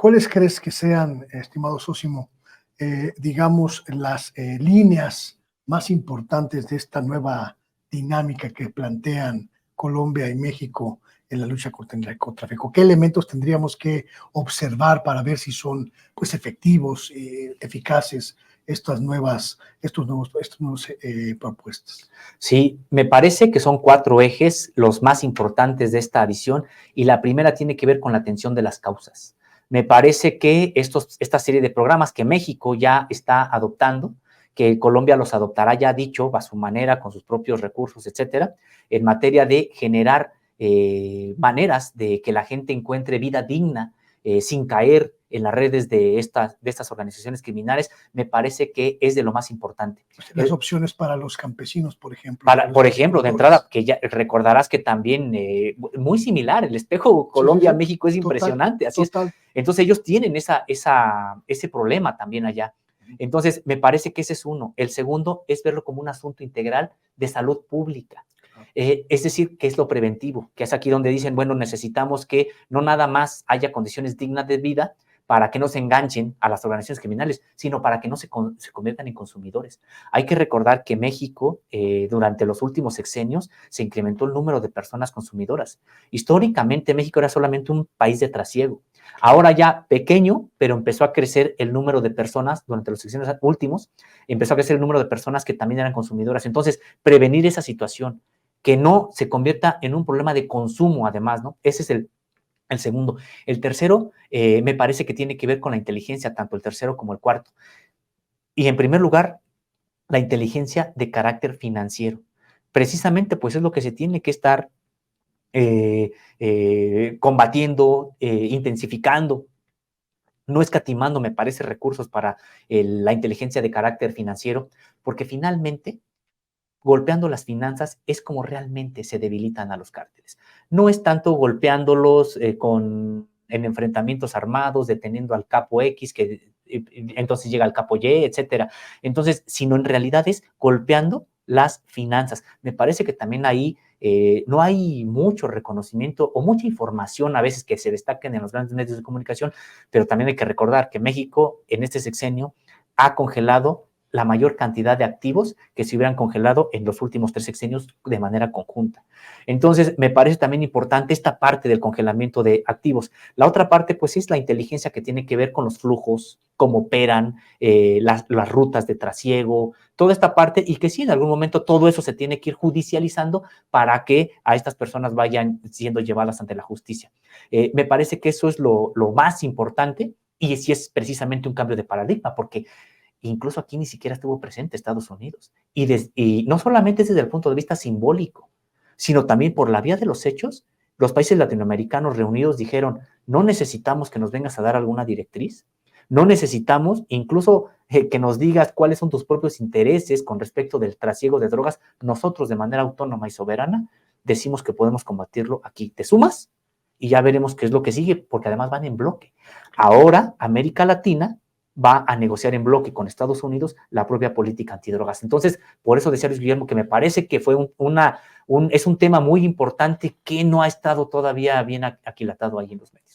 ¿Cuáles crees que sean, estimado Sósimo, digamos, las líneas más importantes de esta nueva dinámica que plantean Colombia y México en la lucha contra el narcotráfico? ¿Qué elementos tendríamos que observar para ver si son, pues, efectivos, eficaces estos nuevos propuestas? Sí, me parece que son 4 ejes los más importantes de esta visión, y la primera tiene que ver con la atención de las causas. Me parece que esta serie de programas que México ya está adoptando, que Colombia los adoptará, ya dicho, a su manera, con sus propios recursos, etcétera, en materia de generar maneras de que la gente encuentre vida digna, sin caer en las redes de estas organizaciones criminales, me parece que es de lo más importante. Las opciones para los campesinos, por ejemplo. Por ejemplo, de entrada, que ya recordarás que también, muy similar, el espejo Colombia-México es impresionante, así total. es. Entonces ellos tienen ese problema también allá. Entonces, me parece que ese es uno. El segundo es verlo como un asunto integral de salud pública. Es decir, que es lo preventivo, que es aquí donde dicen, bueno, necesitamos que no nada más haya condiciones dignas de vida para que no se enganchen a las organizaciones criminales, sino para que no se conviertan en consumidores. Hay que recordar que México, durante los últimos sexenios, se incrementó el número de personas consumidoras. Históricamente, México era solamente un país de trasiego. Ahora ya pequeño, pero empezó a crecer el número de personas, durante los sexenios últimos, empezó a crecer el número de personas que también eran consumidoras. Entonces, prevenir esa situación, que no se convierta en un problema de consumo, además, ¿no? Ese es el segundo. El tercero, me parece que tiene que ver con la inteligencia, tanto el tercero como el cuarto. Y en primer lugar, la inteligencia de carácter financiero. Precisamente, pues es lo que se tiene que estar combatiendo, intensificando, no escatimando, me parece, recursos para la inteligencia de carácter financiero, porque finalmente, golpeando las finanzas es como realmente se debilitan a los cárteles. No es tanto golpeándolos en enfrentamientos armados, deteniendo al capo X, que entonces llega al capo Y, etcétera. Entonces, sino en realidad es golpeando las finanzas. Me parece que también ahí no hay mucho reconocimiento o mucha información a veces que se destaquen en los grandes medios de comunicación, pero también hay que recordar que México en este sexenio ha congelado la mayor cantidad de activos que se hubieran congelado en los últimos 3 sexenios de manera conjunta. Entonces, me parece también importante esta parte del congelamiento de activos. La otra parte, pues, es la inteligencia que tiene que ver con los flujos, cómo operan, las rutas de trasiego, toda esta parte, y que sí, en algún momento todo eso se tiene que ir judicializando para que a estas personas vayan siendo llevadas ante la justicia. Me parece que eso es lo más importante, y sí es precisamente un cambio de paradigma, porque incluso aquí ni siquiera estuvo presente Estados Unidos. Y no solamente desde el punto de vista simbólico, sino también por la vía de los hechos. Los países latinoamericanos reunidos dijeron, no necesitamos que nos vengas a dar alguna directriz, no necesitamos incluso que nos digas cuáles son tus propios intereses con respecto del trasiego de drogas. Nosotros, de manera autónoma y soberana, decimos que podemos combatirlo aquí. ¿Te sumas? Y ya veremos qué es lo que sigue, porque además van en bloque. Ahora, América Latina va a negociar en bloque con Estados Unidos la propia política antidrogas. Entonces, por eso decía Luis Guillermo que me parece que fue es un tema muy importante que no ha estado todavía bien aquilatado ahí en los medios.